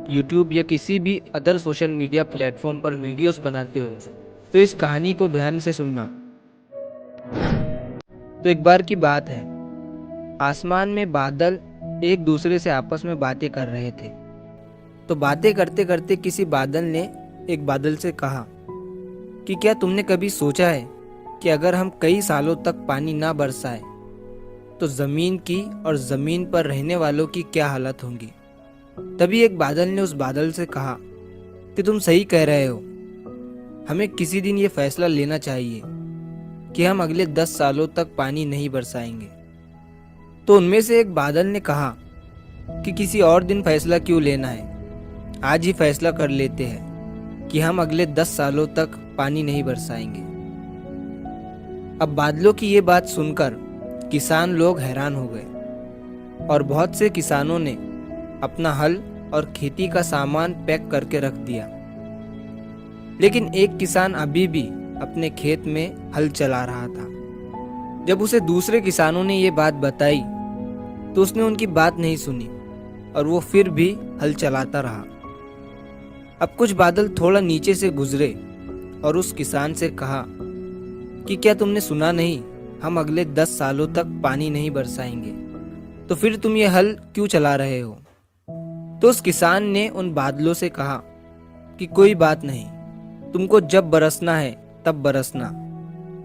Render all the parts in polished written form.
YouTube या किसी भी अदर सोशल मीडिया प्लेटफॉर्म पर वीडियोस बनाते हो तो इस कहानी को ध्यान से सुनना। तो एक बार की बात है, आसमान में बादल एक दूसरे से आपस में बातें कर रहे थे। तो बातें करते करते किसी बादल ने एक बादल से कहा कि क्या तुमने कभी सोचा है कि अगर हम कई सालों तक पानी ना बरसाए तो ज़मीन की और ज़मीन पर रहने वालों की क्या हालत होंगी। तभी एक बादल ने उस बादल से कहा कि तुम सही कह रहे हो, हमें किसी दिन ये फैसला लेना चाहिए कि हम अगले 10 सालों तक पानी नहीं बरसाएंगे। तो उनमें से एक बादल ने कहा कि किसी और दिन फैसला क्यों लेना है, आज ही फैसला कर लेते हैं कि हम अगले 10 सालों तक पानी नहीं बरसाएंगे। अब बादलों की ये बात सुनकर किसान लोग हैरान हो गए और बहुत से किसानों ने अपना हल और खेती का सामान पैक करके रख दिया। लेकिन एक किसान अभी भी अपने खेत में हल चला रहा था। जब उसे दूसरे किसानों ने ये बात बताई तो उसने उनकी बात नहीं सुनी और वो फिर भी हल चलाता रहा। अब कुछ बादल थोड़ा नीचे से गुजरे और उस किसान से कहा कि क्या तुमने सुना नहीं, हम अगले 10 सालों तक पानी नहीं बरसाएंगे, तो फिर तुम ये हल क्यों चला रहे हो। तो उस किसान ने उन बादलों से कहा कि कोई बात नहीं, तुमको जब बरसना है तब बरसना,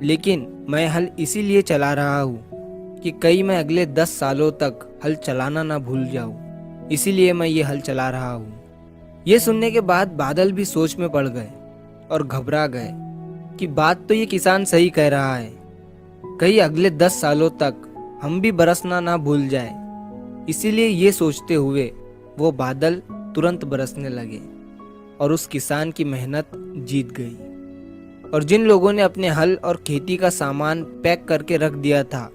लेकिन मैं हल इसीलिए चला रहा हूँ कि कहीं मैं अगले 10 सालों तक हल चलाना ना भूल जाऊँ, इसीलिए मैं ये हल चला रहा हूँ। ये सुनने के बाद बादल भी सोच में पड़ गए और घबरा गए कि बात तो ये किसान सही कह रहा है, कहीं अगले 10 सालों तक हम भी बरसना ना भूल जाए। इसीलिए ये सोचते हुए वो बादल तुरंत बरसने लगे और उस किसान की मेहनत जीत गई। और जिन लोगों ने अपने हल और खेती का सामान पैक करके रख दिया था,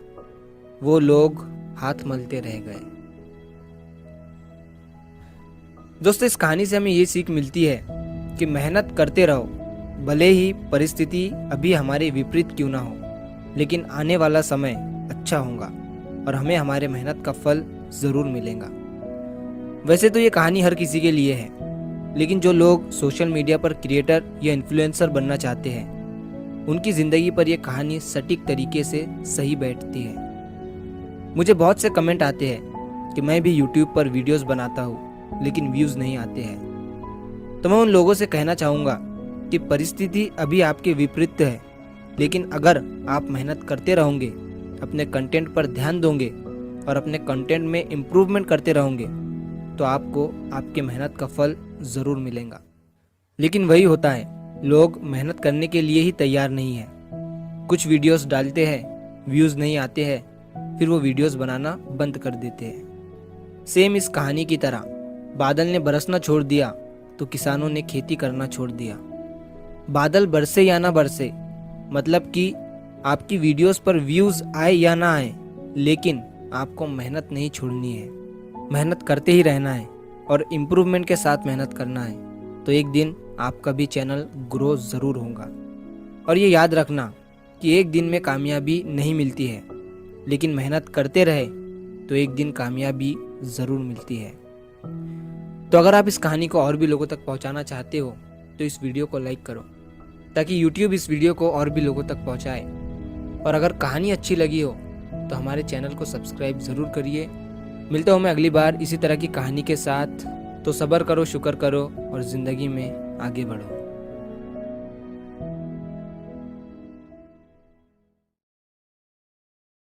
वो लोग हाथ मलते रह गए। दोस्तों, इस कहानी से हमें ये सीख मिलती है कि मेहनत करते रहो, भले ही परिस्थिति अभी हमारे विपरीत क्यों ना हो, लेकिन आने वाला समय अच्छा होगा और हमें हमारे मेहनत का फल ज़रूर मिलेगा। वैसे तो ये कहानी हर किसी के लिए है, लेकिन जो लोग सोशल मीडिया पर क्रिएटर या इन्फ्लुएंसर बनना चाहते हैं, उनकी ज़िंदगी पर यह कहानी सटीक तरीके से सही बैठती है। मुझे बहुत से कमेंट आते हैं कि मैं भी यूट्यूब पर वीडियोस बनाता हूँ लेकिन व्यूज़ नहीं आते हैं। तो मैं उन लोगों से कहना चाहूँगा कि परिस्थिति अभी आपके विपरीत है, लेकिन अगर आप मेहनत करते रहोगे, अपने कंटेंट पर ध्यान दोगे और अपने कंटेंट में इम्प्रूवमेंट करते रहोगे, तो आपको आपके मेहनत का फल ज़रूर मिलेगा। लेकिन वही होता है, लोग मेहनत करने के लिए ही तैयार नहीं है। कुछ वीडियोस डालते हैं, व्यूज़ नहीं आते हैं, फिर वो वीडियोस बनाना बंद कर देते हैं। सेम इस कहानी की तरह बादल ने बरसना छोड़ दिया तो किसानों ने खेती करना छोड़ दिया। बादल बरसे या ना बरसे, मतलब कि आपकी वीडियोस पर व्यूज़ आए या ना आए, लेकिन आपको मेहनत नहीं छोड़नी है। मेहनत करते ही रहना है और इम्प्रूवमेंट के साथ मेहनत करना है, तो एक दिन आपका भी चैनल ग्रो ज़रूर होगा। और ये याद रखना कि एक दिन में कामयाबी नहीं मिलती है, लेकिन मेहनत करते रहे तो एक दिन कामयाबी ज़रूर मिलती है। तो अगर आप इस कहानी को और भी लोगों तक पहुंचाना चाहते हो तो इस वीडियो को लाइक करो, ताकि YouTube इस वीडियो को और भी लोगों तक पहुंचाए। और अगर कहानी अच्छी लगी हो तो हमारे चैनल को सब्सक्राइब ज़रूर करिए। मिलता हूँ मैं अगली बार इसी तरह की कहानी के साथ। तो सब्र करो, शुक्र करो और ज़िंदगी में आगे बढ़ो।